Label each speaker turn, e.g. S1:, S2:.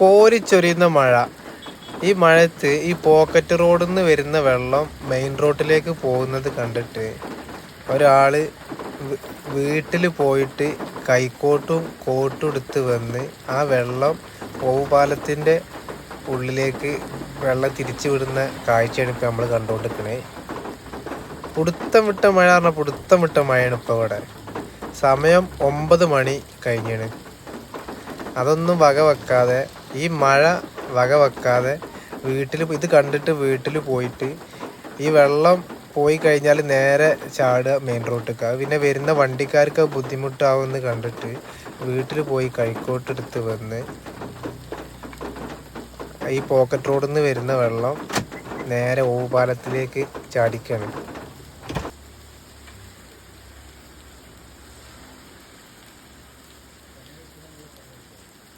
S1: കോരിച്ചൊരിയുന്ന മഴ. ഈ മഴയത്ത് ഈ പോക്കറ്റ് റോഡിൽ നിന്ന് വരുന്ന വെള്ളം മെയിൻ റോഡിലേക്ക് പോകുന്നത് കണ്ടിട്ട് ഒരാൾ വീട്ടിൽ പോയിട്ട് കൈക്കോട്ടും കോട്ടും എടുത്ത് വന്ന് ആ വെള്ളം ഓവുപാലത്തിൻ്റെ ഉള്ളിലേക്ക് വെള്ളം തിരിച്ചു വിടുന്ന കാഴ്ചയാണ് ഇപ്പോൾ നമ്മൾ കണ്ടുകൊണ്ടിരിക്കണേ. പുടുത്തം വിട്ട മഴ പറഞ്ഞാൽ പുടുത്തം വിട്ട മഴയാണ് ഇപ്പോൾ ഇവിടെ. സമയം 9 മണി കഴിഞ്ഞാണ്. അതൊന്നും വകവെക്കാതെ, ഈ മഴ വകവെക്കാതെ ഇത് കണ്ടിട്ട് വീട്ടിൽ പോയിട്ട് ഈ വെള്ളം പോയി കഴിഞ്ഞാൽ നേരെ ചാടുക മെയിൻ റോഡിലേക്ക്. പിന്നെ വരുന്ന വണ്ടിക്കാർക്ക് ബുദ്ധിമുട്ടാവുമെന്ന് കണ്ടിട്ട് വീട്ടിൽ പോയി കൈക്കോട്ടെടുത്ത് വന്ന് ഈ പോക്കറ്റ് റോഡിൽ നിന്ന് വരുന്ന വെള്ളം നേരെ ഓവുപാലത്തിലേക്ക് ചാടിക്കുകയാണ്.